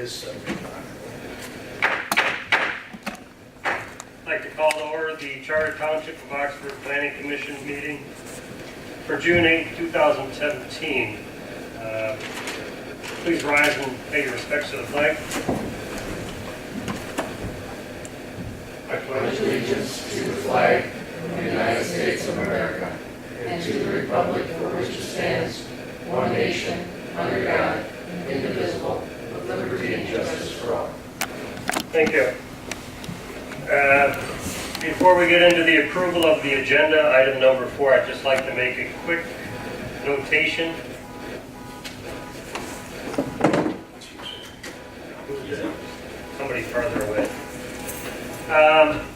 is 7 o'clock. I'd like to call to order the Charter Township of Oxford Planning Commission meeting for June 8, 2017. Please rise and pay your respects to the flag. I pledge allegiance to the flag of the United States of America and to the republic for which it stands, one nation, under God, indivisible, with liberty and justice for all. Thank you. Before we get into the approval of the agenda, item number 4, I'd just like to make a quick notation. Somebody farther away.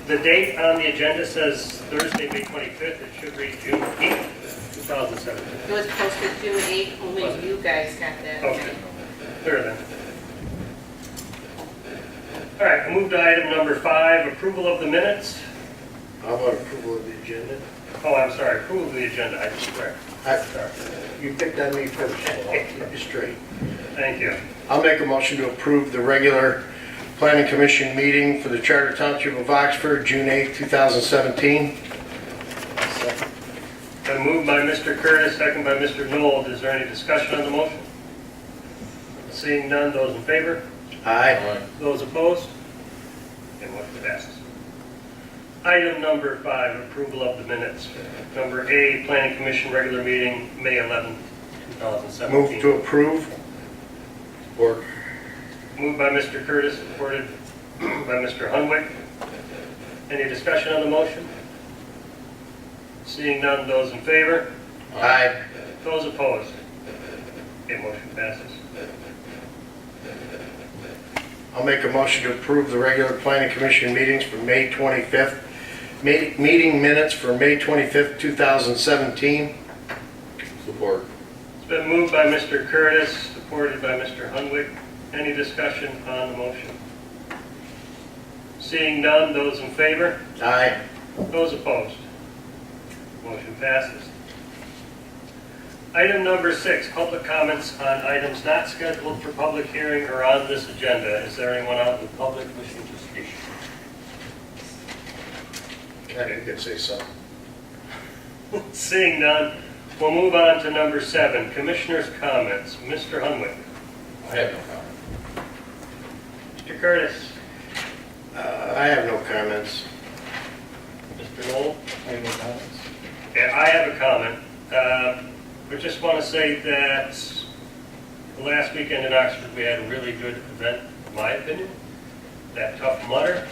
The date on the agenda says Thursday, May 25th. It should read June 8th, 2017. It was posted June 8th, only you guys got that. Okay, clear then. All right, we'll move to item number 5, approval of the minutes. How about approval of the agenda? Oh, I'm sorry, approval of the agenda, I just read. You picked on me first, so I'll keep you straight. Thank you. I'll make a motion to approve the regular Planning Commission meeting for the Charter Township of Oxford, June 8, 2017. Been moved by Mr. Curtis, second by Mr. Knoll. Is there any discussion on the motion? Seeing none, those in favor? Aye. Those opposed? And motion passes. Item number 5, approval of the minutes. Number A, Planning Commission regular meeting, May 11, 2017. Move to approve. Or Moved by Mr. Curtis, supported by Mr. Hunwick. Any discussion on the motion? Seeing none, those in favor? aye. Those opposed? Okay, motion passes. I'll make a motion to approve the regular Planning Commission meetings for May 25th. Meeting minutes for May 25th, 2017. Support. It's been moved by Mr. Curtis, supported by Mr. Hunwick. Any discussion on the motion? Seeing none, those in favor? Aye. Those opposed? Motion passes. Item number 6, public comments on items not scheduled for public hearing or on this agenda. Is there anyone out in the public wishing to speak? You could say something. Seeing none, we'll move on to number 7, commissioners' comments. Mr. Hunwick. I have no comment. Mr. Curtis. I have no comments. Mr. Knoll. I have no comments. Yeah, I have a comment. I just want to say that the last weekend in Oxford we had a really good event, in my opinion. That Tough Mudder.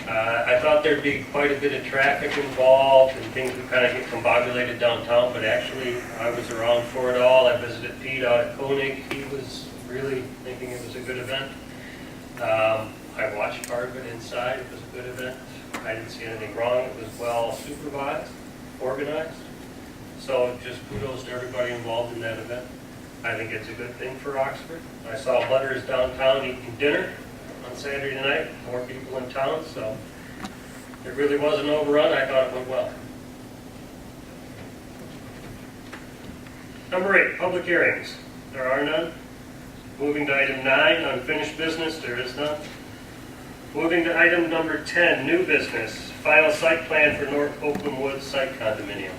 I thought there'd be quite a bit of traffic involved and things would kind of get combobulated downtown, but actually I was around for it all. I visited Pete out at Koenig. He was really thinking it was a good event. I watched part of it inside. It was a good event. I didn't see anything wrong. It was well supervised, organized. So just kudos to everybody involved in that event. I think it's a good thing for Oxford. I saw Butters downtown eating dinner on Saturday night, more people in town, so it really was an overrun. I thought it went well. Number 8, public hearings. There are none. Moving to item 9, unfinished business. There is none. Moving to item number 10, new business. Final site plan for North Oakland Woods site condominium.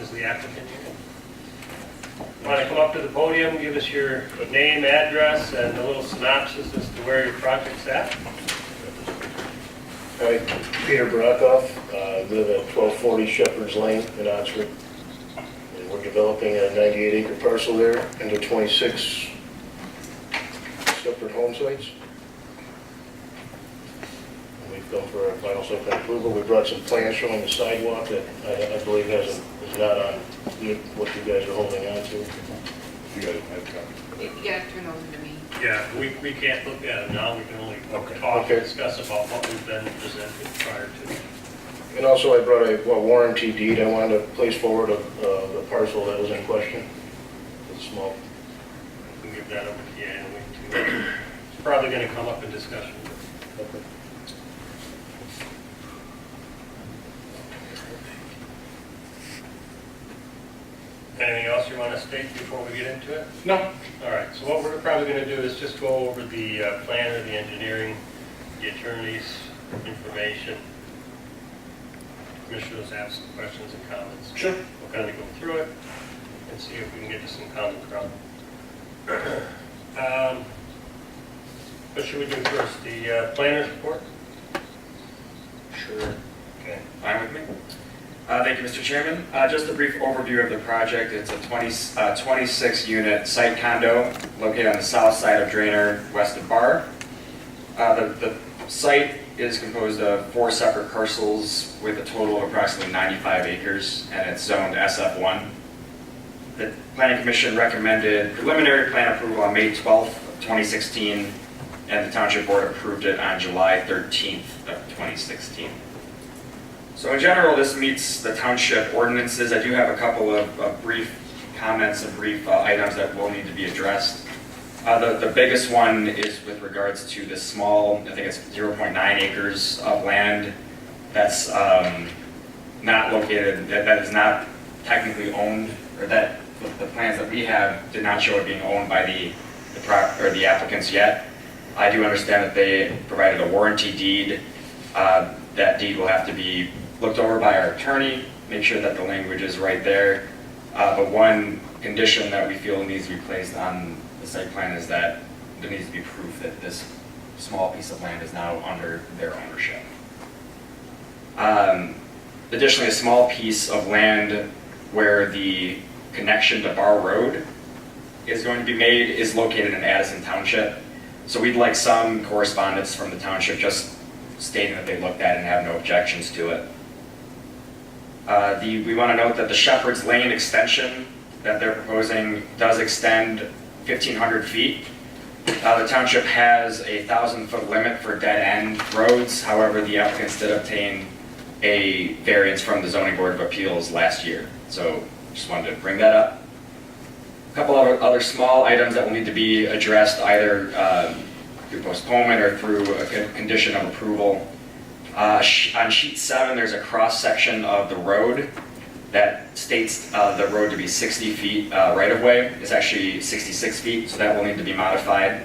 Is the applicant here? Want to come up to the podium, give us your name, address, and a little synopsis as to where your project's at? Hi, Peter Brockoff, live at 1240 Shepherd's Lane in Oxford. And we're developing a 98-acre parcel there into 26 separate home sites. And we've come for our final site plan approval. We brought some plans showing the sidewalk that I believe is not on what you guys are holding on to. You guys have copies. Yeah, turn those into me. Yeah, we can't look at it now. We can only Okay. talk Okay. and discuss about what we've been presented prior to. And also I brought a warranty deed. I wanted to place forward of the parcel that was in question. It's small. We can give that over to you anyway, too. It's probably going to come up in discussion. Okay. Anything else you you want to state before we get into it? No. All right, so what we're probably going to do is just go over the planner, the engineering, the attorney's information. Commissioners have some questions and comments. Sure. We'll kind of go through it and see if we can get to some common ground. What should we do first? The planner's report? Sure. Okay. Fine with me. Thank you, Mr. Chairman. Just a brief overview of the project. It's a 26-unit site condo located on the south side of Drainer, west of Bar. The site is composed of 4 separate parcels with a total of approximately 95 acres, and it's zoned SF1. The Planning Commission recommended preliminary plan approval on May 12th, of 2016, and the Township Board approved it on July 13th of 2016. So in general, this meets the Township ordinances. I do have a couple of brief comments and brief items that will need to be addressed. The biggest one is with regards to this small, I think it's 0.9 acres of land that's not located, that is not technically owned, or that the plans that we have did not show it being owned by the applicants yet. I do understand that they provided a warranty deed. That deed will have to be looked over by our attorney, make sure that the language is right there. But one condition that we feel needs to be placed on the site plan is that there needs to be proof that this small piece of land is now under their ownership. Additionally, a small piece of land where the connection to Bar Road is going to be made is located in Addison Township. So we'd like some correspondence from the township just stating that they looked at it and have no objections to it. We want to note that the Shepherd's Lane extension that they're proposing does extend 1,500 feet. The township has a 1,000-foot limit for dead-end roads. However, the applicants did obtain a variance from the Zoning Board of Appeals last year. So just wanted to bring that up. A couple of other small items that will need to be addressed either through postponement or through a condition of approval. On sheet 7, there's a cross-section of the road that states the road to be 60 feet right-of-way. It's actually 66 feet, so that will need to be modified.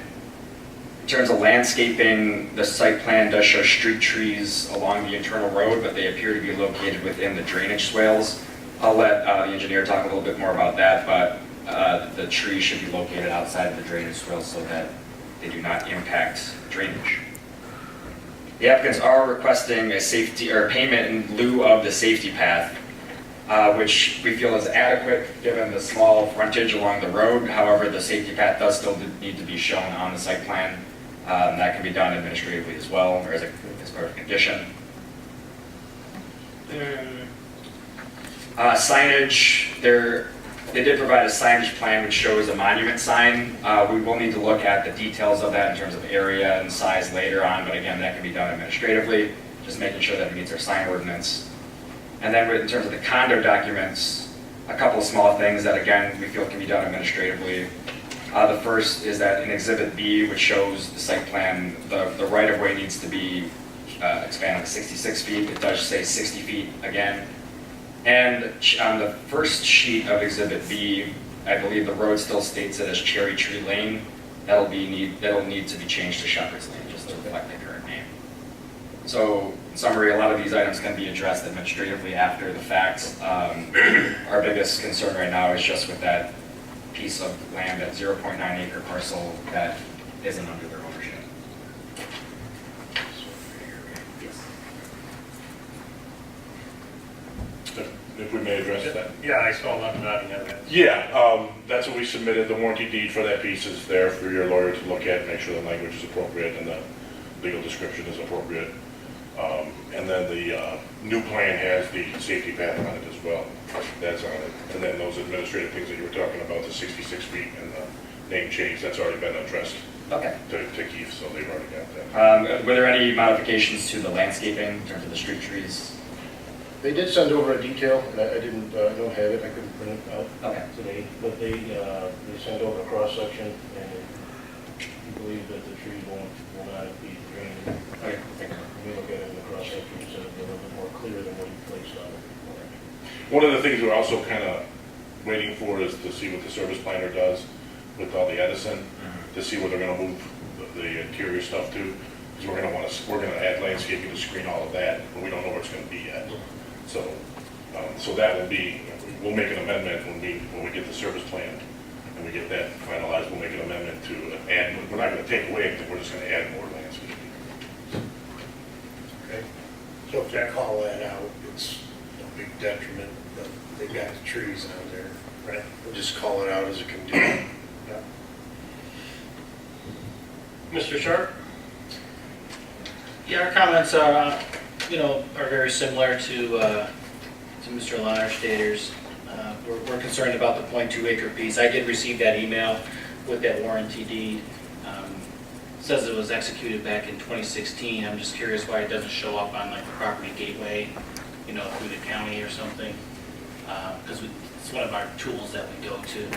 In terms of landscaping, the site plan does show street trees along the internal road, but they appear to be located within the drainage swales. I'll let the engineer talk a little bit more about that, but the trees should be located outside of the drainage swales so that they do not impact drainage. The applicants are requesting a safety or payment in lieu of the safety path, which we feel is adequate given the small frontage along the road. However, the safety path does still need to be shown on the site plan. That can be done administratively as well, or as part of a condition. Signage, they did provide a signage plan which shows a monument sign. We will need to look at the details of that in terms of area and size later on, but again, that can be done administratively, just making sure that it meets our sign ordinance. And then in terms of the condo documents, a couple of small things that again, we feel can be done administratively. The first is that in Exhibit B, which shows the site plan, the right-of-way needs to be expanded to 66 feet. It does say 60 feet again. And on the first sheet of Exhibit B, I believe the road still states it as Cherry Tree Lane. That'll need to be changed to Shepherd's Lane, just to reflect the current name. So, in summary, a lot of these items can be addressed administratively after the fact. Our biggest concern right now is just with that piece of land, that 0.9 acre parcel that isn't under their ownership. If we may address that. Yeah, I saw a lot of nodding at that. Yeah, that's what we submitted. The warranty deed for that piece is there for your lawyer to look at, make sure the language is appropriate and the legal description is appropriate. And then the new plan has the safety path on it as well. That's on it. And then those administrative things that you were talking about, the 66 feet and the name change, that's already been addressed Okay. to Keith, so they've already got that. Were there any modifications to the landscaping in terms of the street trees? They did send over a detail, and I don't have it, I couldn't print it out Okay. today, but they sent over a cross-section, and we believe that the trees will not be drained. Okay. When we look at it in the cross-section, it's a little bit more clear than what he placed on it. One of the things we're also kind of waiting for is to see what the service planner does with all the Edison, to see where they're gonna move the interior stuff to. Because we're gonna add landscaping to screen all of that, but we don't know where it's gonna be yet. So, so that will be, we'll make an amendment when we get the service plan and we get that finalized, we'll make an amendment to add, we're not gonna take away anything, we're just gonna add more landscaping. Okay. So if you call that out, it's a big detriment that they've got the trees on there. Right. We'll just call it out as a condition. Yeah. Mr. Sharp? Yeah, our comments are, are very similar to Mr. Lonnerstater's. We're concerned about the .2 acre piece. I did receive that email with that warranty deed. Says it was executed back in 2016. I'm just curious why it doesn't show up on like the property gateway, through the county or something. Because it's one of our tools that we go to.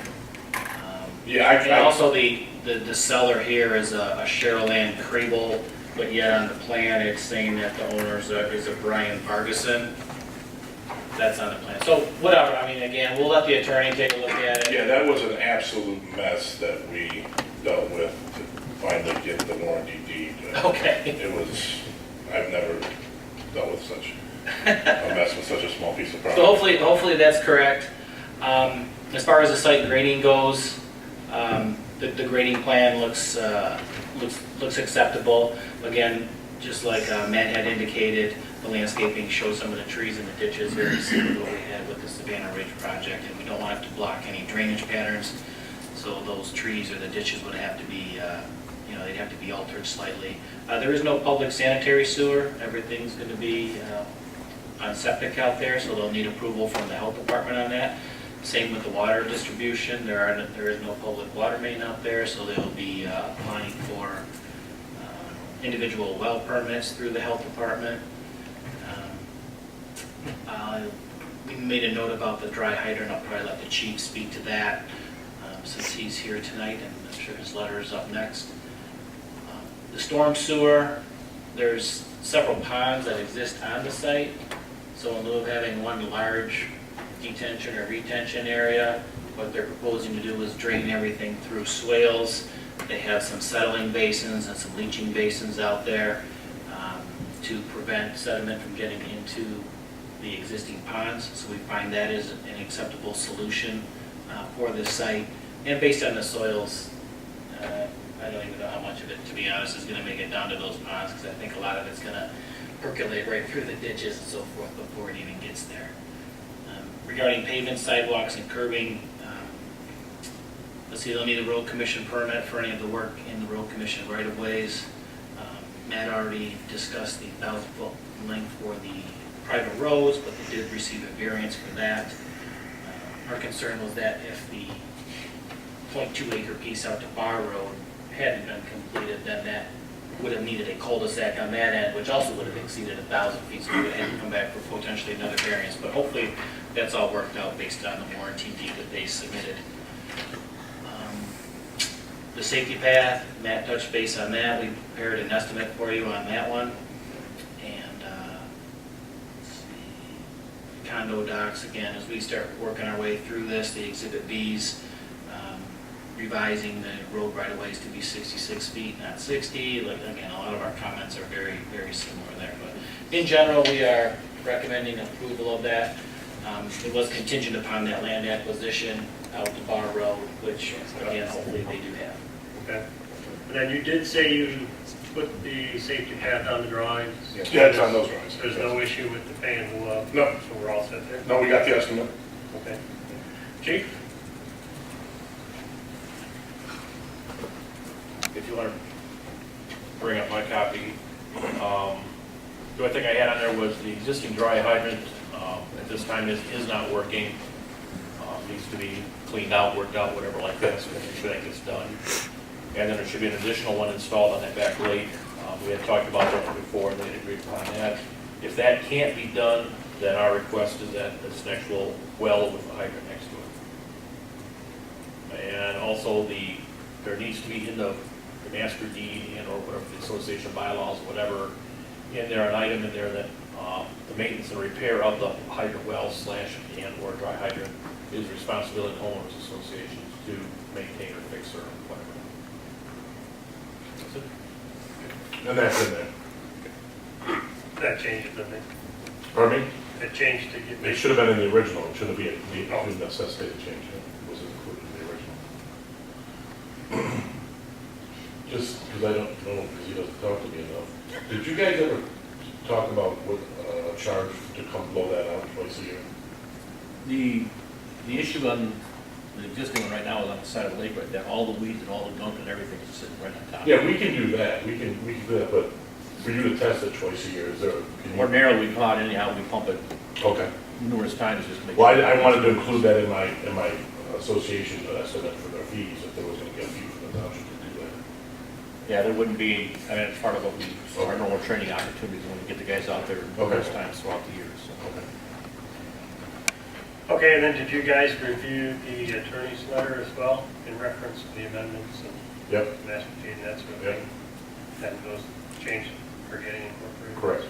Yeah, And also the seller here is a Cheryl-Ann Crable, but yet on the plan, it's saying that the owner is a Brian Farguson. That's on the plan. So whatever, I mean, again, we'll let the attorney take a look at it. Yeah, that was an absolute mess that we dealt with to finally get the warranty deed. Okay. It was, I've never dealt with such a mess with such a small piece of property. So hopefully that's correct. As far as the site grading goes, the grading plan looks acceptable. Again, just like Matt had indicated, the landscaping shows some of the trees and the ditches, very similar to what we had with the Savannah Ridge project, and we don't want it to block any drainage patterns. So those trees or the ditches would have to be, they'd have to be altered slightly. There is no public sanitary sewer. Everything's going to be on septic out there, so they'll need approval from the health department on that. Same with the water distribution. There is no public water main out there, so they'll be applying for individual well permits through the health department. We made a note about the dry hydrant. I'll probably let the chief speak to that since he's here tonight, and I'm sure his letter is up next. The storm sewer, there's several ponds that exist on the site, so in lieu of having one large detention or retention area, what they're proposing to do is drain everything through swales. They have some settling basins and some leaching basins out there to prevent sediment from getting into the existing ponds. So we find that is an acceptable solution for this site. And based on the soils, I don't even know how much of it, to be honest, is going to make it down to those ponds, because I think a lot of it's going to percolate right through the ditches and so forth before it even gets there. Regarding pavement, sidewalks, and curbing, let's see, they'll need a road commission permit for any of the work in the road commission right-of-ways. Matt already discussed the 1,000-foot length for the private roads, but they did receive a variance for that. Our concern was that if the .2 acre piece out to Bar Road hadn't been completed, then that would have needed a cul-de-sac on that end, which also would have exceeded 1,000 feet, so we would have had to come back for potentially another variance. But hopefully, that's all worked out based on the warranty deed that they submitted. The safety path, Matt touched base on that. We prepared an estimate for you on that one. And let's see, condo docks, again, as we start working our way through this, the Exhibit Bs, revising the road right-of-ways to be 66 feet, not 60. Like, again, a lot of our comments are very, very similar there. But in general, we are recommending approval of that. It was contingent upon that land acquisition out to Bar Road, which, again, hopefully they do have. Okay. And then you did say you put the safety path on the drawings? Yeah, it's on those drawings. There's no issue with the fan below? No. So we're all set there? No, we got the estimate. Okay. Chief? If you want to bring up my copy. The only thing I had on there was the existing dry hydrant at this time is not working. Needs to be cleaned out, worked out, whatever like that, so make sure that gets done. And then there should be an additional one installed on that back lake. We had talked about that before, and they agreed upon that. If that can't be done, then our request is that this next actual well with a hydrant next to it. And also there needs to be in the master deed and or whatever, the association bylaws, whatever, in there, an item in there that the maintenance and repair of the hydrant well / and or dry hydrant is responsibility of homeowners associations to maintain or fix or whatever. That's it. And that's in there. That changes, doesn't it? Pardon me? It changed to get. It should have been in the original, it shouldn't be, the necessitated change, it wasn't included in the original. Just because I don't know, because he doesn't talk to me enough. Did you guys ever talk about what, charge to come blow that out twice a year? The issue on the existing one right now is on the side of the lake right there, all the weeds and all the gunk and everything is sitting right on top. Yeah, we can do that, we can do that, but for you to test it twice a year, is there, can you? Ordinarily, we caught anyhow, we pump it Okay. numerous times just to make. Well, sure. I wanted to include that in my association estimate for their fees, if there was gonna get a fee from the township to do that. Yeah, there wouldn't be, I mean, it's part of what we, our normal training opportunities when we get the guys out there numerous times throughout the year, so. Okay. Okay, and then did you guys review the attorney's letter as well in reference to the amendments and Yep. master deed and that sort of Yep. thing? And those changes are getting incorporated? Correct.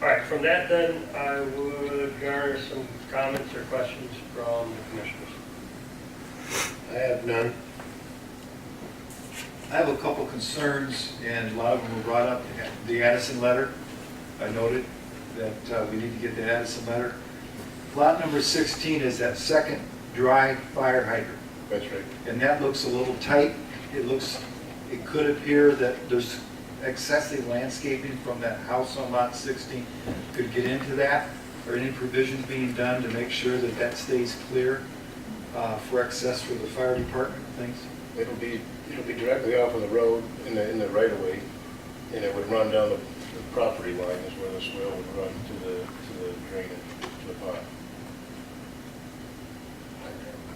All right, from that then, I would garner some comments or questions from the commissioners. I have none. I have a couple concerns, and a lot of them were brought up. The Addison letter, I noted that we need to get the Addison letter. Lot number 16 is that second dry fire hydrant, That's right. and that looks a little tight. It could appear that there's excessive landscaping from that house on lot 16 could get into that, or any provisions being done to make sure that that stays clear for access for the fire department and things. It'll be directly off of the road in the right of way, and it would run down the property line is where the swale would run to the drainage, to the pond.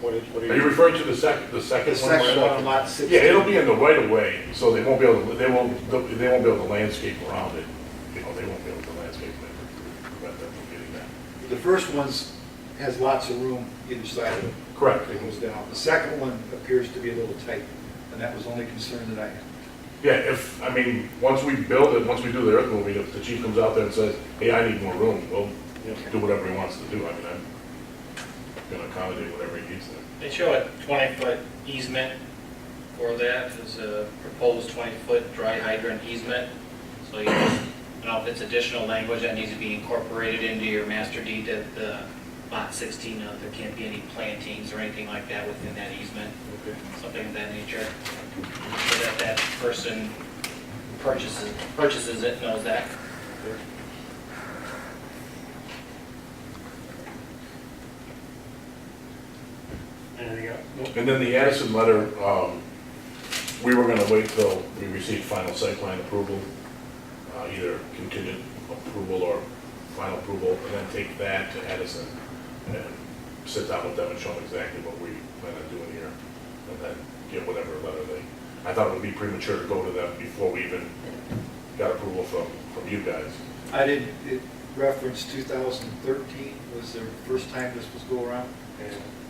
What Are you referring to the second The one? section on lot 16. Yeah, it'll be in the right of way, so they won't be able to, they won't be able to landscape around it. You know, they won't be able to landscape it, prevent them from getting that. The first one's has lots of room either side of it. Correct. It goes down. The second one appears to be a little tight, and that was the only concern that I had. Yeah, I mean, once we build it, once we do the earth moving, if the chief comes out there and says, hey, I need more room, we'll do whatever he wants to do. I mean, I'm gonna accommodate whatever he needs there. They show a 20-foot easement for that, there's a proposed 20-foot dry hydrant easement. So you know, if it's additional language that needs to be incorporated into your master deed, that the lot 16, there can't be any plantings or anything like that within that easement, something of that nature. So that that person purchases it knows that. Anything else? And then the Addison letter, we were gonna wait till we received final site plan approval, either contingent approval or final approval, and then take that to Addison and sit down with them and show them exactly what we plan on doing here, and then get whatever letter I thought it would be premature to go to them before we even got approval from you guys. It referenced 2013 was the first time this was go around.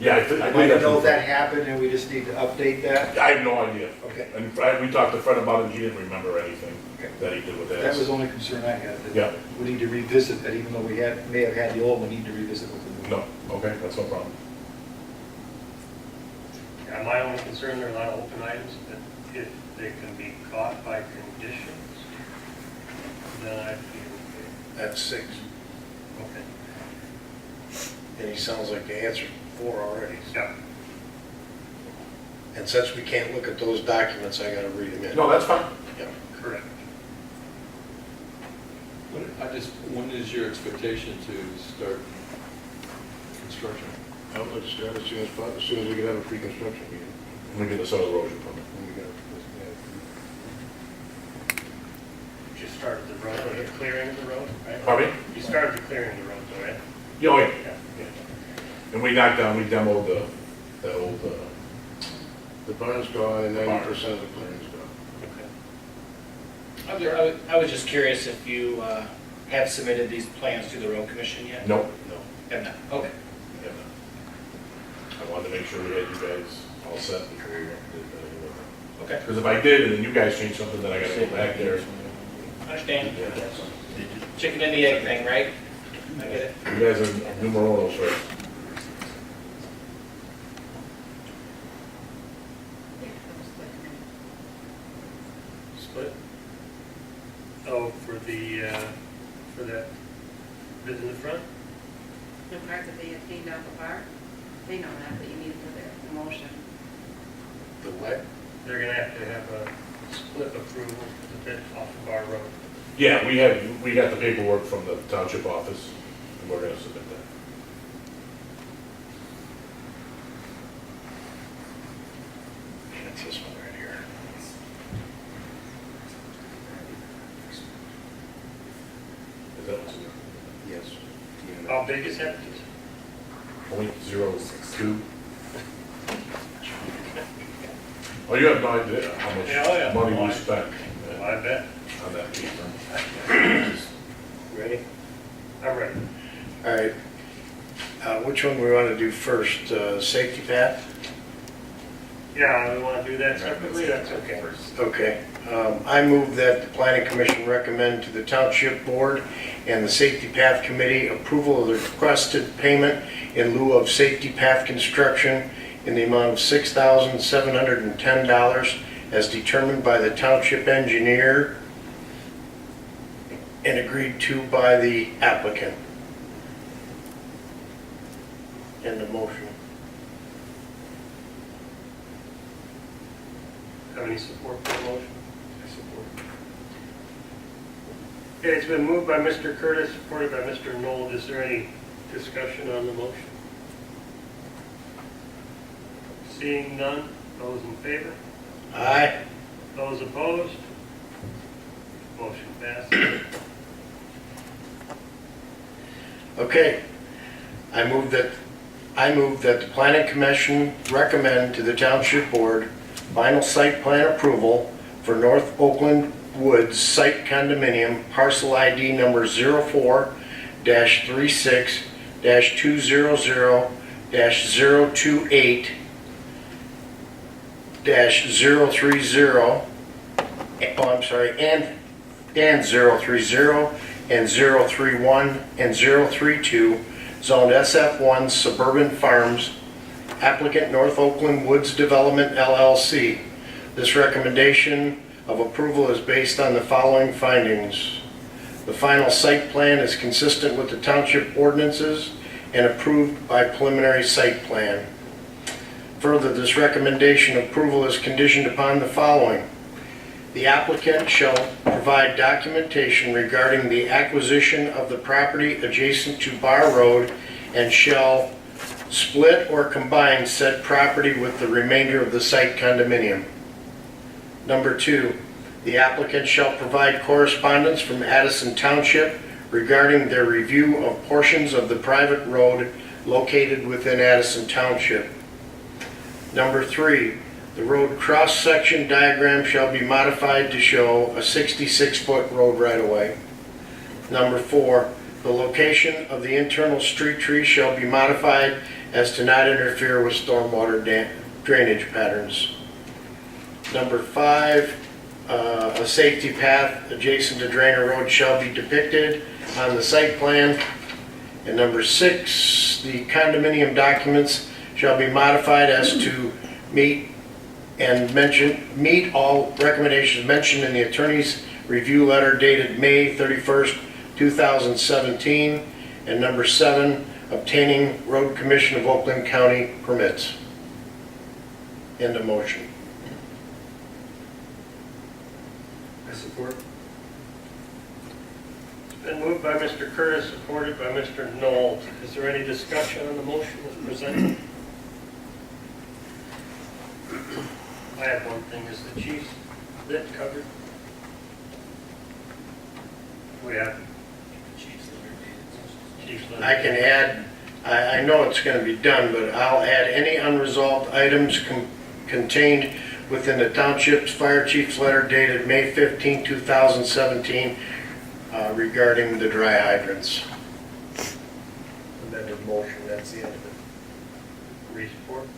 Yeah, I didn't know if that happened, and we just need to update that. I have no idea. Okay. And we talked to Fred about it, and he didn't remember anything that he did with that. That was the only concern I had. that Yeah. We need to revisit that, even though we may have had the old, we need to revisit with the new. No, okay, that's no problem. Yeah, my only concern, there are a lot of open items, that if they can be caught by conditions, then I'd be okay. That's 6. Okay. And he sounds like the answer 4 already. Yeah. And since we can't look at those documents, I gotta read them in. No, that's fine. Yeah. Correct. When is your expectation to start construction? I would like to start as soon as we could have a pre-construction meeting. Let me get the soil erosion permit. When we got You started the road, or the clearing of the road, right? Pardon me? You started the clearing of the road, though, right? Yeah, oh, yeah. Yeah. And we knocked down, we demoed the old, the barn's gone and The barn. 90% of the clearing's gone. Okay. I was just curious if you have submitted these plans to the road commission yet? nope. Have not, okay. Yeah, no. I wanted to make sure we had you guys all set before we did anything. Okay, Because if I did, and then you guys changed something, then I gotta go back there. understand. Yeah. Chicken and the egg thing, right? I get it. You guys are numero unos first. Split? Oh, for that bit in the front? The part that they had cleaned out the bar, they know that, but you need for their motion. The what? They're gonna have to have a split approval for the bit off of Bar Road. Yeah, we got the paperwork from the township office, and we're gonna submit that. That's this one right here. Is that what's in there? Yes. How big is that? .02? Oh, you have no idea how Yeah, much money we spent I bet. on that piece. Ready? I'm ready. All right. Which one we want to do first? Safety path? Yeah, we wanna do that separately, that's okay. Okay. I move that the planning commission recommend to the township board and the safety path committee approval of the requested payment in lieu of safety path construction in the amount of $6,710 as determined by the township engineer and agreed to by the applicant. End of motion. Have any support for the motion? I support. Okay, it's been moved by Mr. Curtis, supported by Mr. Knoll. Is there any discussion on the motion? Seeing none, those in favor? Aye. Those opposed? Motion passes. Okay. I move that the planning commission recommend to the township board final site plan approval for North Oakland Woods Site Condominium, parcel ID number 04-36-200-028-030, and 030 and 031 and 032, zoned SF1 Suburban Farms, applicant North Oakland Woods Development LLC. This recommendation of approval is based on the following findings. The final site plan is consistent with the township ordinances and approved by preliminary site plan. Further, this recommendation of approval is conditioned upon the following. The applicant shall provide documentation regarding the acquisition of the property adjacent to Bar Road and shall split or combine said property with the remainder of the site condominium. Number 2, the applicant shall provide correspondence from Addison Township regarding their review of portions of the private road located within Addison Township. Number 3, the road cross-section diagram shall be modified to show a 66-foot road right-of-way. Number 4, the location of the internal street tree shall be modified as to not interfere with stormwater drainage patterns. Number 5, a safety path adjacent to Drainer Road shall be depicted on the site plan. And number 6, the condominium documents shall be modified as to meet all recommendations mentioned in the attorney's review letter dated May 31st, 2017. And number 7, obtaining Road Commission of Oakland County permits. End of motion. I support. It's been moved by Mr. Curtis, supported by Mr. Knoll. Is there any discussion on the motion as presented? I have one thing. Is the chief's lit covered? We have. Chief's lit. I can add, I know it's going to be done, but I'll add any unresolved items contained within the township's fire chief's letter dated May 15, 2017 regarding the dry hydrants. Amended motion, that's the end of it. Re-support?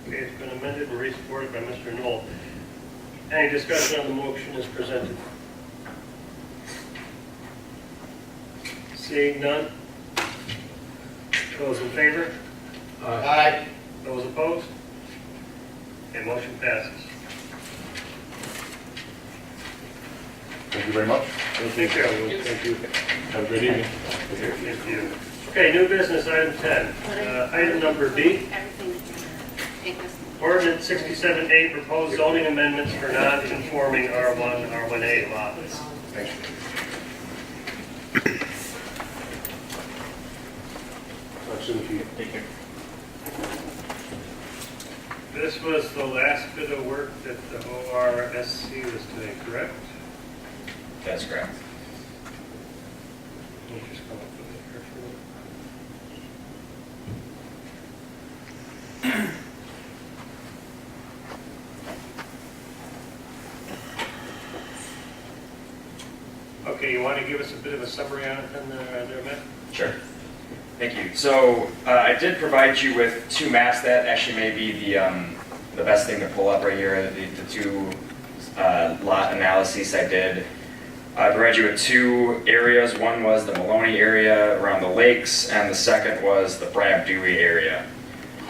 Okay, it's been amended and re-supported by Mr. Knoll. Any discussion on the motion as presented? Seeing none? Those in favor? Aye. Those opposed? Okay, motion passes. Thank you very much. Thank you. Thank you. Have a great evening. Thank you. Okay, new business, item 10. Item number B, Everything, take this. ordinance 67A, proposed zoning amendments for non-conforming R1, R1A lots. Talk soon, Keith. Thank you. This was the last bit of work that the ORSC was doing, correct? That's correct. Let me just come up with it here for you. Okay, you want to give us a bit of a summary on it then, there, Matt? Sure. Thank you. So I did provide you with two maps. That actually may be the best thing to pull up right here, the two lot analyses I did. I provided you with two areas. One was the Maloney area around the lakes, and the second was the Brab Dewey area.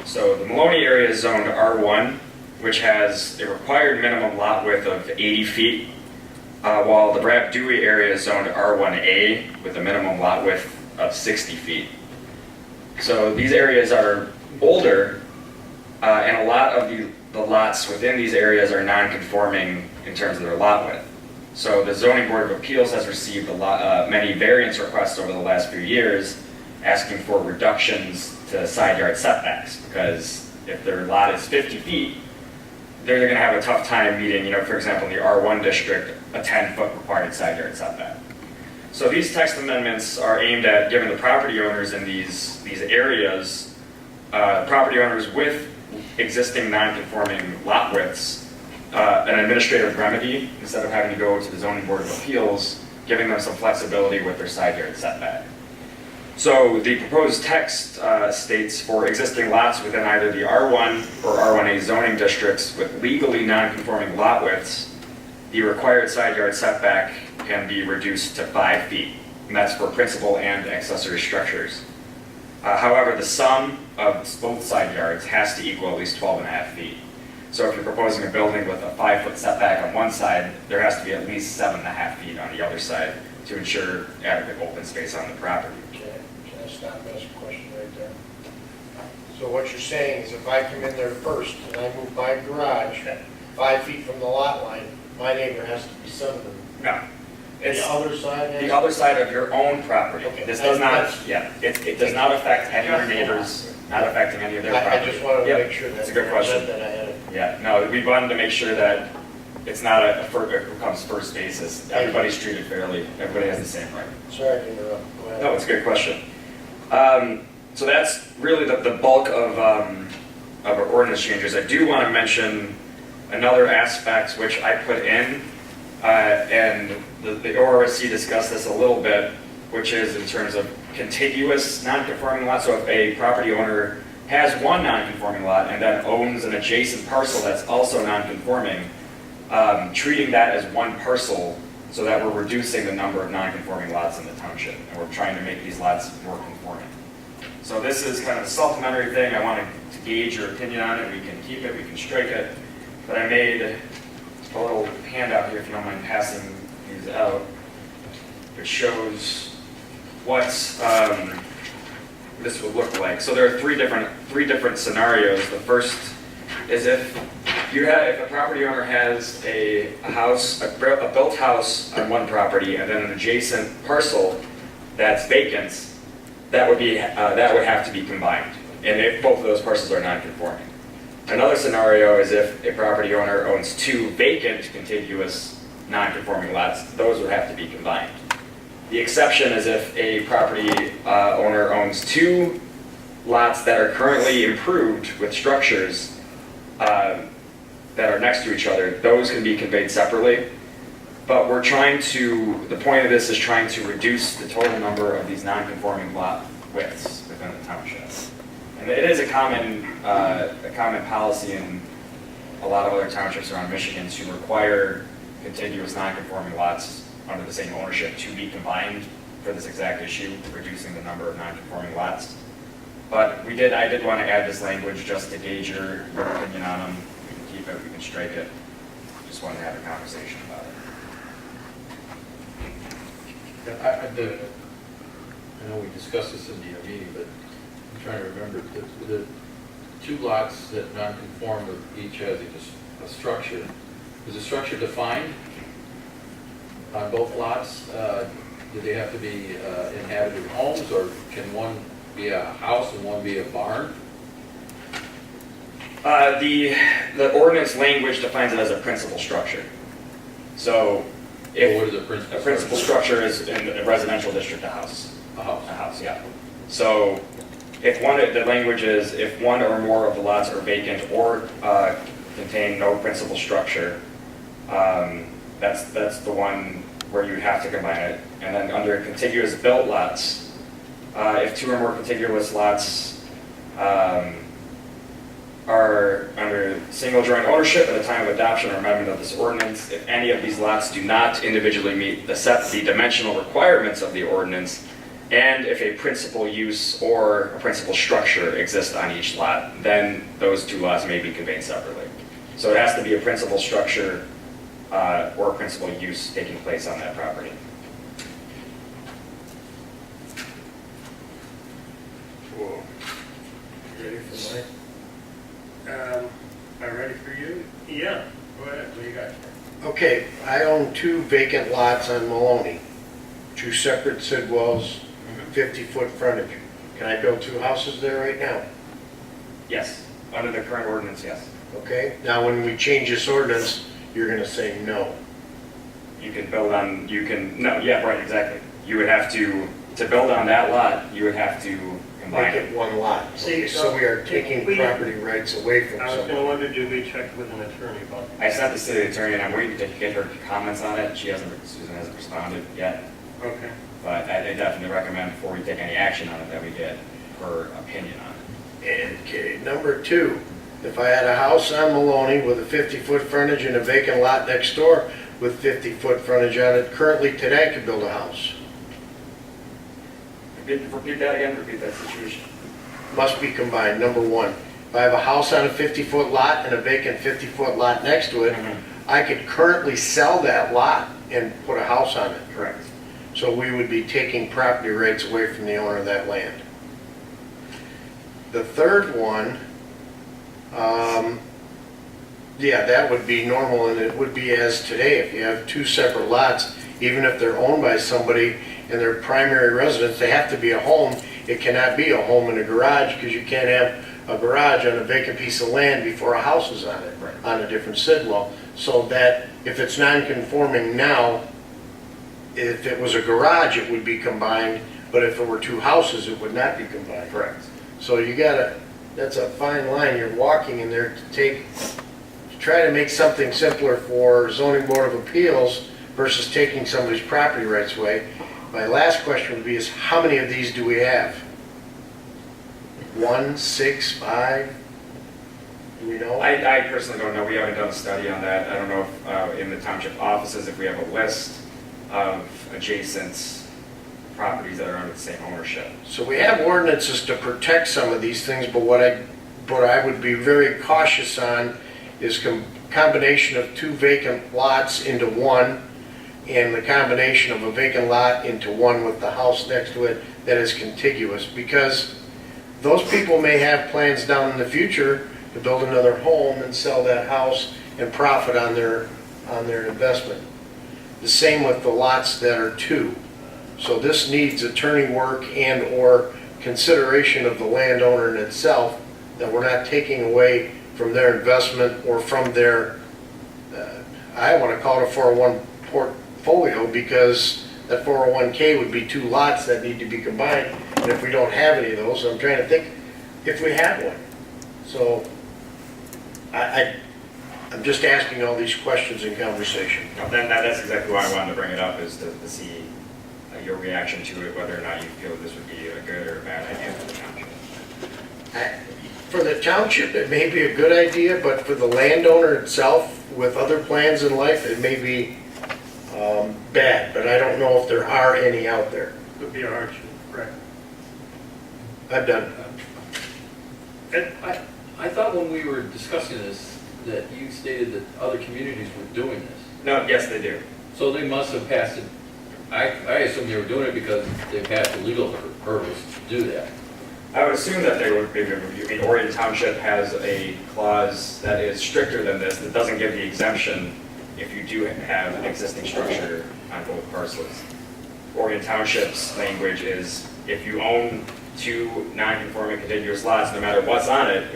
So the Maloney area is zoned R1, which has a required minimum lot width of 80 feet, while the Brab Dewey area is zoned R1A with a minimum lot width of 60 feet. So these areas are older, and a lot of the lots within these areas are non-conforming in terms of their lot width. So the Zoning Board of Appeals has received many variance requests over the last few years asking for reductions to side yard setbacks, because if their lot is 50 feet, they're going to have a tough time meeting, for example, in the R1 district, a 10-foot required side yard setback. So these text amendments are aimed at giving the property owners in these areas, property owners with existing non-conforming lot widths, an administrative remedy instead of having to go to the Zoning Board of Appeals, giving them some flexibility with their side yard setback. So the proposed text states for existing lots within either the R1 or R1A zoning districts with legally non-conforming lot widths, the required side yard setback can be reduced to 5 feet, and that's for principal and accessory structures. However, the sum of both side yards has to equal at least 12.5 feet. So if you're proposing a building with a 5-foot setback on one side, there has to be at least 7.5 feet on the other side to ensure adequate open space on the property. Can I stop and ask a question right there? So what you're saying is if I come in there first and I move my garage 5 feet from the lot line, my neighbor has to be 7. No. It's The other side has? the other side of your own property. Okay. This does not, That's- yeah, it does not affect any of your neighbors, not affecting any of their property. I just wanted to Yep, make sure that. That's a good question. That I had it. Yeah, no, we wanted to make sure that it's not it becomes first basis. Everybody's treated fairly, everybody has the same right. Sorry to interrupt. Go ahead. No, it's a good question. So that's really the bulk of our ordinance changes. I do want to mention another aspect which I put in, and the ORSC discussed this a little bit, which is in terms of contiguous non-conforming lots. So if a property owner has one non-conforming lot and then owns an adjacent parcel that's also non-conforming, treating that as one parcel so that we're reducing the number of non-conforming lots in the township, and we're trying to make these lots more conforming. So this is kind of a supplementary thing. I wanted to gauge your opinion on it. We can keep it, we can strike it, but I made a little handout here, if you don't mind passing these out, which shows what this would look like. So there are three different scenarios. The first is if a property owner has a house, a built house on one property, and then an adjacent parcel that's vacant, that would have to be combined, and if both of those parcels are non-conforming. Another scenario is if a property owner owns two vacant contiguous non-conforming lots, those would have to be combined. The exception is if a property owner owns two lots that are currently improved with structures that are next to each other, those can be conveyed separately. But the point of this is trying to reduce the total number of these non-conforming lot widths within the township. And it is a common policy in a lot of other townships around Michigan to require contiguous non-conforming lots under the same ownership to be combined for this exact issue, reducing the number of non-conforming lots. But I did want to add this language just to gauge your opinion on them. We can keep it, we can strike it. Just wanted to have a conversation about it. I know we discussed this in the meeting, but I'm trying to remember, the two lots that non-conform, each has a structure. Is the structure defined on both lots? Do they have to be inhabited homes, or can one be a house and one be a barn? The ordinance language defines it as a principal structure. So if What is a principal a principal structure is in a residential district, a house. A house. A house, yeah. So if the language is if one or more of the lots are vacant or contain no principal structure, that's the one where you'd have to combine it. And then under contiguous built lots, if two or more contiguous lots are under single joint ownership at the time of adoption or amendment of this ordinance, if any of these lots do not individually meet the dimensional requirements of the ordinance, and if a principal use or a principal structure exists on each lot, then those two lots may be conveyed separately. So it has to be a principal structure or a principal use taking place on that property. Whoa. You ready for mine? Am I ready for you? Yeah, go ahead, what do you got? Okay, I own 2 vacant lots on Maloney, 2 separate sidwalls, 50-foot frontage. Can I build 2 houses there right now? Yes, under the current ordinance, yes. Okay, now when we change this ordinance, you're gonna say no. You can build on, no, yeah, right, exactly. You would have to build on that lot, you would have to combine Make it. it 1 lot. See, Okay, so we are taking property rights away from I was gonna someone. wonder, did we check with an attorney about that? I sent this to the attorney and I'm waiting to get her comments on it. Susan hasn't responded yet. Okay. But I definitely recommend before we take any action on it that we get her opinion on it. Okay, number 2, if I had a house on Maloney with a 50-foot frontage and a vacant lot next door with 50-foot frontage on it, currently today I could build a house. Repeat that again, repeat that situation. Must be combined, number 1. If I have a house on a 50-foot lot and a vacant 50-foot lot next to it, I could currently sell that lot and put a house on it. Correct. So we would be taking property rights away from the owner of that land. The third one, yeah, that would be normal, and it would be as today. If you have 2 separate lots, even if they're owned by somebody and their primary residence, they have to be a home. It cannot be a home and a garage, because you can't have a garage on a vacant piece of land before a house is on it, Right. on a different sidewall. So that if it's non-conforming now, if it was a garage, it would be combined, but if it were 2 houses, it would not be combined. Correct. So you gotta, that's a fine line you're walking in there to try to make something simpler for zoning board of appeals versus taking somebody's property rights away. My last question would be is how many of these do we have? 1, 6, 5? Do we know? I personally don't know. We haven't done a study on that. I don't know if in the township offices, if we have a list of adjacent properties that are under the same ownership. So we have ordinances to protect some of these things, but what I would be very cautious on is combination of 2 vacant lots into 1, and the combination of a vacant lot into 1 with the house next to it that is contiguous, because those people may have plans down in the future to build another home and sell that house and profit on their investment. The same with the lots that are 2. So this needs attorney work and or consideration of the landowner in itself, that we're not taking away from their investment or from their, I want to call it a 401 portfolio, because that 401k would be 2 lots that need to be combined. And if we don't have any of those, I'm trying to think if we have one. So I'm just asking all these questions in conversation. Then that's exactly why I wanted to bring it up, is to see your reaction to it, whether or not you feel this would be a good or a bad idea for the township. For the township, it may be a good idea, but for the landowner itself, with other plans in life, it may be bad, but I don't know if there are any out there. Could be a hardship, correct. I'm done. Ed? I thought when we were discussing this, that you stated that other communities were doing this. No, yes, they do. So they must have passed it, I assume they were doing it because they passed the legal hurdles to do that. I would assume that they would be reviewed. I mean, Orion Township has a clause that is stricter than this, that doesn't give the exemption if you do have an existing structure on both parcels. Orion Township's language is if you own two non-conforming contiguous lots, no matter what's on it,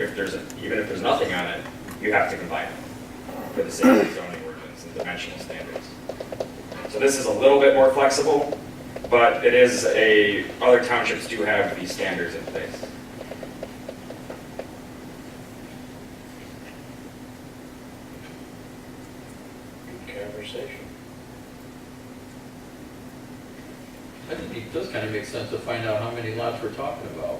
even if there's nothing on it, you have to combine them for the same zoning ordinance and dimensional standards. So this is a little bit more flexible, but it is other townships do have these standards in place. Good conversation. I think it does kind of make sense to find out how many lots we're talking about.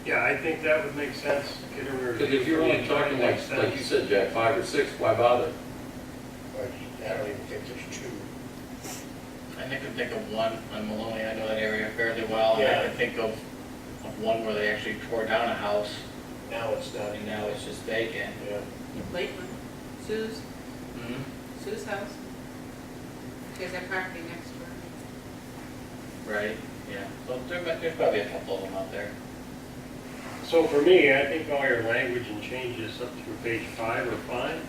Yeah, I think that would make sense. Get a review. Because if you're only talking Makes like you sense. said, Jack, 5 or 6, why bother? I don't even think there's two. I can think of one on Maloney, I know that area fairly well. And I can think of one where they actually tore down a house, Now it's not. and now it's just vacant. Yeah. Lakeland, Sue's, Mhm. Sue's house. There's that property next door. Right, yeah. So there's probably a couple of them out there. So for me, I think all your language and changes up through page 5 are fine.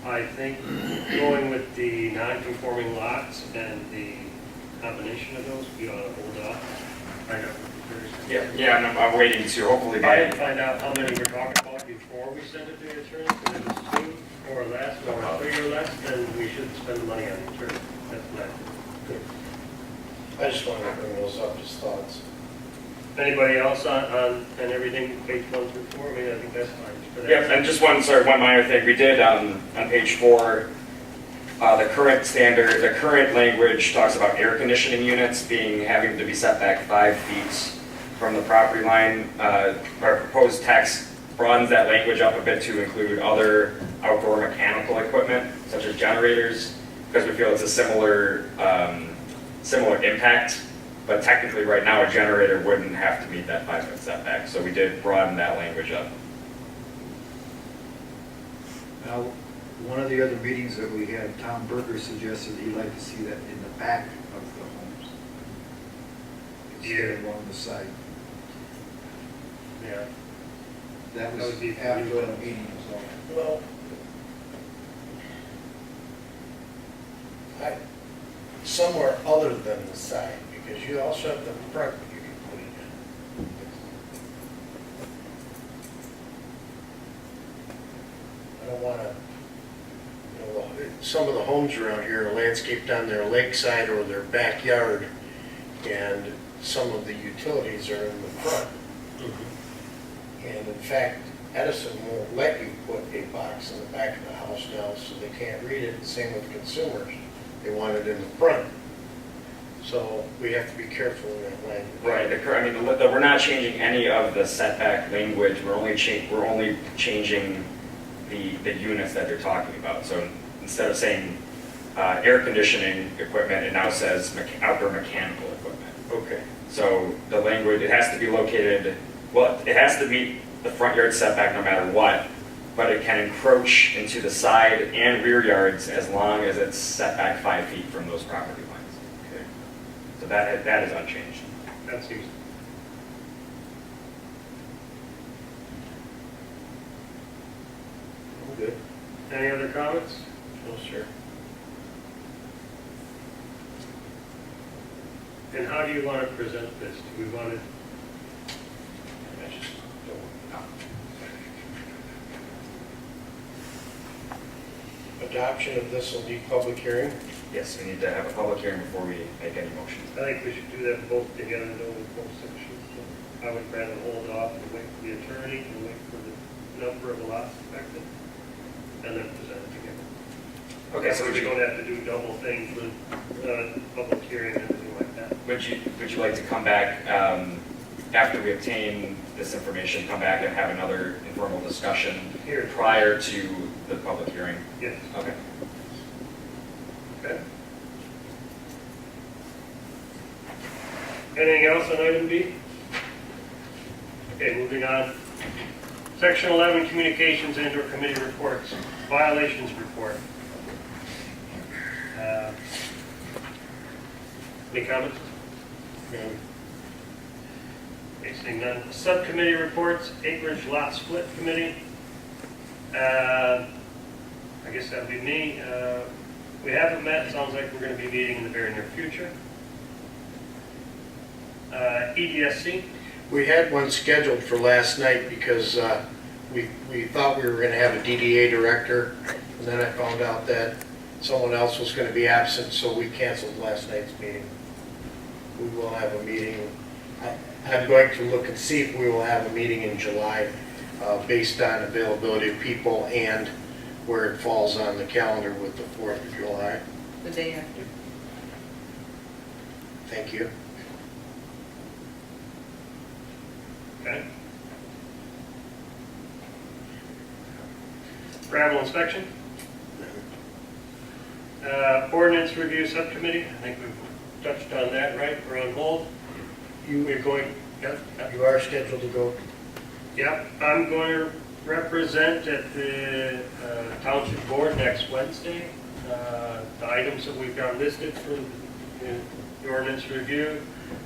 I think going with the non-conforming lots and the combination of those, we ought to hold off. Find out what the Yeah, and I'm waiting to hopefully I by, didn't find out how many we're talking about before we send it to the attorney, because if it's 2 or less, or 3 or less, then we shouldn't spend the money on the attorney. That's what I think. I just wanted to bring those up as thoughts. Anybody else on everything, page 1 through 4? I mean, I think that's fine. For that. yeah, and just one minor thing. We did, on page 4, the current language talks about air conditioning units having to be set back 5 feet from the property line. Our proposed text broadens that language up a bit to include other outdoor mechanical equipment, such as generators, because we feel it's a similar impact. But technically, right now, a generator wouldn't have to meet that 5-foot setback, so we did broaden that language up. Now, one of the other meetings that we had, Tom Berger suggested he'd like to see that in the back of the homes. Instead of along the side. Yeah. That That was would be- after the meeting was over. Well, somewhere other than the side, because you also have the front you can put it in. I don't wanna, some of the homes around here are landscaped on their lakeside or their backyard, and some of the utilities are in the front. And in fact, Edison won't let you put a box in the back of the house now, so they can't read it. Same with consumers. They want it in the front. So we have to be careful in that language. Right, we're not changing any of the setback language, we're only changing the units that they're talking about. So instead of saying air conditioning equipment, it now says outdoor mechanical equipment. Okay. So the language, it has to be located, it has to meet the front yard setback no matter what, but it can encroach into the side and rear yards as long as it's set back 5 feet from those property lines. Okay. So that is unchanged. That seems, I'm good. any other comments? No, sir. And how do you want to present this? Do we want to, I just don't. Adoption of this will need public hearing. Yes, we need to have a public hearing before we make any motions. I think we should do that both together, though, with both sections. So I would rather hold off and wait for the attorney and wait for the number of lots affected, and then present it together. Okay, so we don't have to do double things with public hearing and everything like that. would you like to come back, after we obtain this information, come back and have another informal discussion Here. prior to the public hearing? Yes. Okay. Okay. Anything else on item B? Okay, moving on. Section 11, communications and/or committee reports, violations report. Any comments? None. Okay, seeing none. Subcommittee reports, acreage lot split committee. I guess that would be me. We haven't met, sounds like we're going to be meeting in the very near future. EDSC, We had one scheduled for last night because we thought we were going to have a DDA director, and then I found out that someone else was going to be absent, so we canceled last night's meeting. We will have a meeting. I'm going to look and see if we will have a meeting in July based on availability of people and where it falls on the calendar with the 4th of July. The day after. Thank you. okay. Gravel inspection. Ordinance review subcommittee, I think we've touched on that, right? We're on hold. We're going, yep, yep. You are scheduled to go. Yep, I'm going to represent at the Township Board next Wednesday. The items that we've got listed for the ordinance review,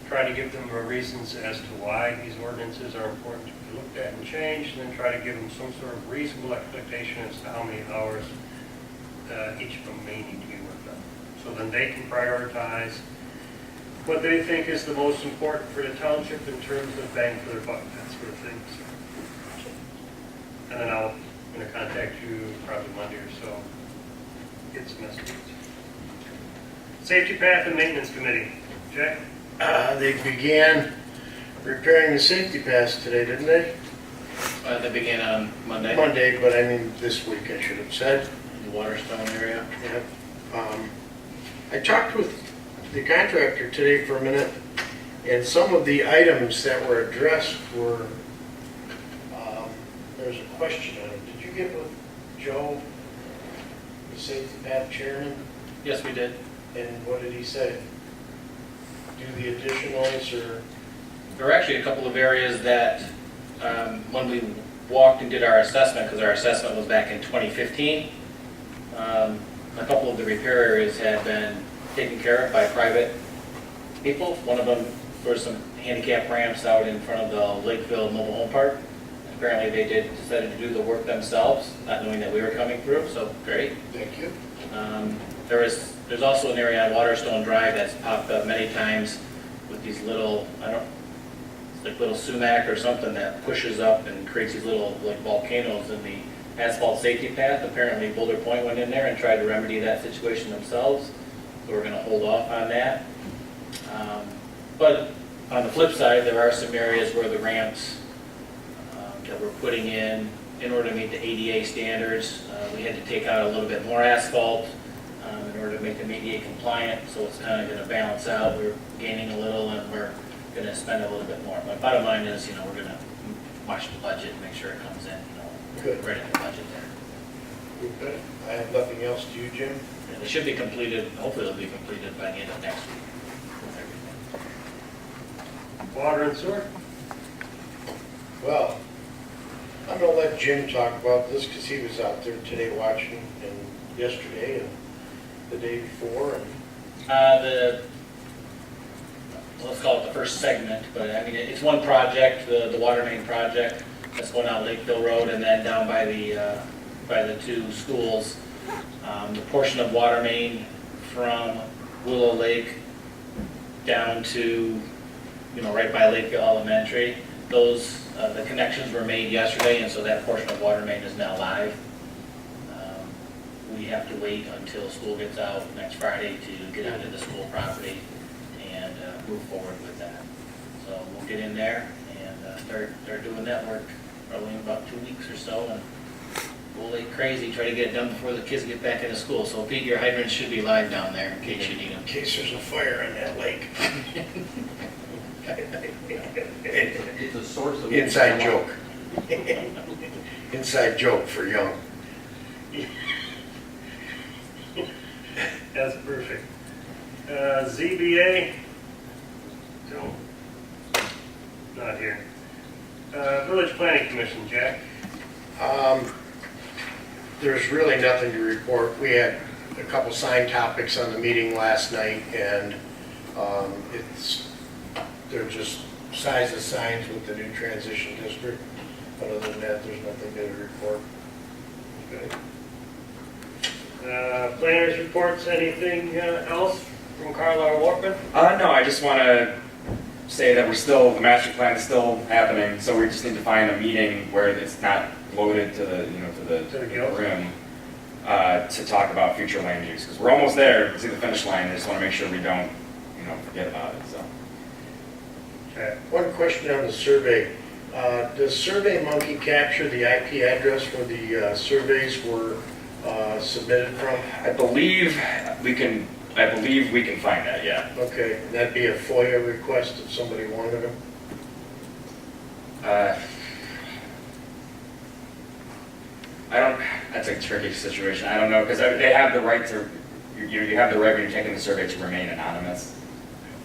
try to give them reasons as to why these ordinances are important to be looked at and changed, and then try to give them some sort of reasonable expectation as to how many hours each of them may need to be worked on. So then they can prioritize what they think is the most important for the township in terms of bang for their buck, that sort of thing. And then I'm going to contact you probably Monday or so. Get some estimates. Safety Path and Maintenance Committee. Jack? They began repairing the safety paths today, didn't they? They began on Monday, Monday, but I mean this week, I should have said. in the Waterstone area. Yep. I talked with the contractor today for a minute, and some of the items that were addressed were, there's a question on it. Did you get with Joe, the safety path chairman, Yes, we did. and what did he say? Do the additionals or? There were actually a couple of areas that, when we walked and did our assessment, because our assessment was back in 2015, a couple of the repair areas had been taken care of by private people. One of them were some handicap ramps out in front of the Lakeville Mobile Home Park. Apparently they decided to do the work themselves, not knowing that we were coming through, so great. Thank you. There's also an area on Waterstone Drive that's popped up many times with these little, it's like little sumac or something that pushes up and creates these little like volcanoes in the asphalt safety path. Apparently Boulder Point went in there and tried to remedy that situation themselves, so we're gonna hold off on that. But on the flip side, there are some areas where the ramps that we're putting in order to meet the ADA standards, we had to take out a little bit more asphalt in order to make them ADA compliant, so it's kind of going to balance out. We're gaining a little and we're going to spend a little bit more. But bottom line is, we're going to watch the budget and make sure it comes in, Good. right in the budget there. Okay. I have nothing else to you, Jim. And it should be completed, hopefully it'll be completed by the end of next week with everything. Water and sewer? Well, I'm gonna let Jim talk about this because he was out there today watching, and yesterday and the day before, and Let's call it the first segment, but I mean, it's one project, the water main project that's going out Lakeville Road and then down by the two schools. The portion of water main from Willow Lake down to, right by Lakeville Elementary. The connections were made yesterday, and so that portion of water main is now live. We have to wait until school gets out next Friday to get onto the school property and move forward with that. So we'll get in there and start doing that work probably in about 2 weeks or so, and we'll like crazy, try to get it done before the kids get back into school. So Pete, your hydrants should be live down there in case you need them. in case there's a fire in that lake. It's a source of. Inside joke. Inside joke for young. That's perfect. ZBA, Joe? Not here. Village Planning Commission, Jack? There's really nothing to report. We had a couple sign topics on the meeting last night, and they're just size of signs with the new transition district. But other than that, there's nothing to report. Okay. Planners reports, anything else from Carlisle Warpin? No, I just want to say that the master plan is still happening, so we just need to find a meeting where it's not loaded to the, to the gills. rim, to talk about future land use, because we're almost there, to see the finish line. I just want to make sure we don't, forget about it, so. Okay. One question on the survey. Does SurveyMonkey capture the IP address where the surveys were submitted from? I believe we can find that, yeah. Okay, that'd be a FOIA request if somebody wanted them? That's a tricky situation. I don't know, because they have the right to, you have the right when you're taking the survey to remain anonymous.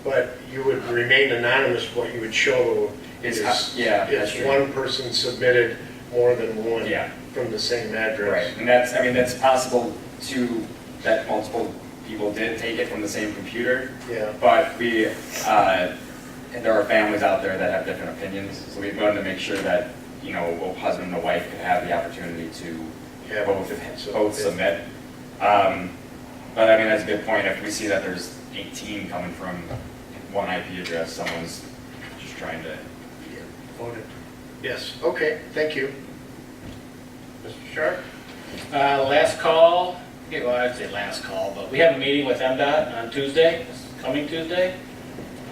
But you would remain anonymous. What you would show is that's true. one person submitted more than one Yeah. from the same address. Right, and that's possible too, that multiple people did take it from the same computer, Yeah, but and there are families out there that have different opinions, so we wanted to make sure that, a husband and a wife could have the opportunity to yeah. both submit. But I mean, that's a good point. If we see that there's 18 coming from one IP address, someone's just trying to. Voted. Yes, okay, thank you. Mr. Sharp? Last call, well, I'd say last call, but we have a meeting with MDOT on Tuesday, this coming Tuesday,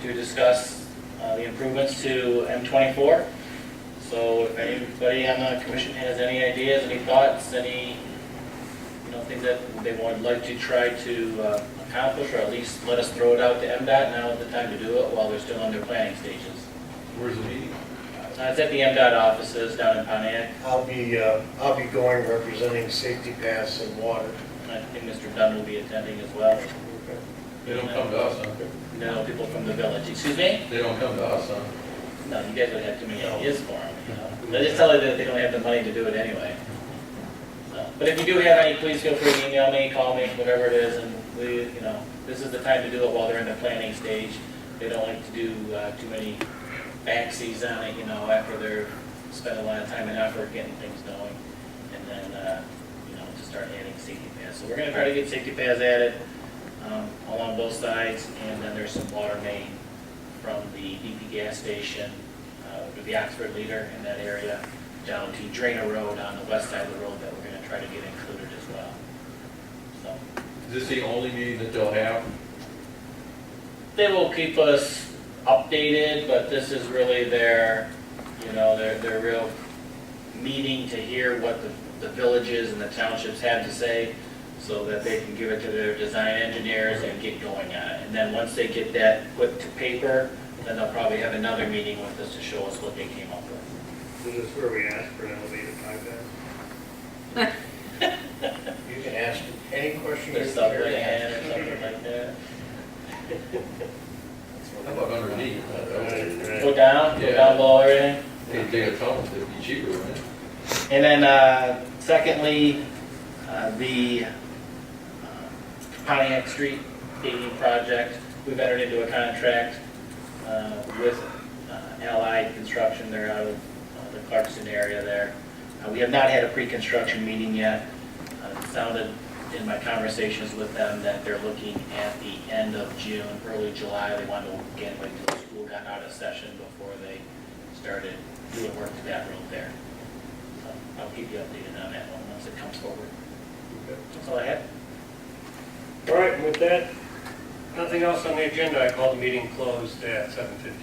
to discuss the improvements to M24. So if anybody on the commission has any ideas, any thoughts, any things that they would like to try to accomplish, or at least let us throw it out to MDOT, now is the time to do it while they're still in their planning stages. Where's the meeting? It's at the MDOT offices down in Pontiac. I'll be going representing Safety Pass and Water. I think Mr. Dunn will be attending as well. They don't come to us, huh? No, people from the village. Excuse me? They don't come to us, huh? No, you guys would have too many ideas for them, They just tell you that they don't have the money to do it anyway. So, but if you do have any, please feel free to email me, call me, whatever it is, and this is the time to do it while they're in the planning stage. They don't like to do too many backsies on it, after they're spent a lot of time and effort getting things going, and then, to start adding safety paths. So we're gonna try to get safety paths added along both sides, and then there's some water main from the BP gas station, to the Oxford Leader in that area, down to Drainer Road on the west side of the road that we're gonna try to get included as well. So Is this the only meeting that they'll have? they will keep us updated, but this is really their real meeting to hear what the villages and the townships have to say, so that they can give it to their design engineers and get going on it. And then once they get that put to paper, then they'll probably have another meeting with us to show us what they came up with. Is this where we ask for an elevated bypass? You can ask any question Or you something, care to or ask. something like that. How about underneath? Go down below everything. They take a tunnel, it'd be cheaper, wouldn't it? And then, secondly, the Pontiac Street paving project, we've entered into a contract with Allied Construction. They're out of the Clarkson area there. We have not had a pre-construction meeting yet. It sounded in my conversations with them that they're looking at the end of June, early July. They want to again wait till the school got out of session before they started doing work to that road there. So I'll keep you updated on that one once it comes forward. That's all I have. All right, and with that, nothing else on the agenda. I call the meeting closed at 7:50.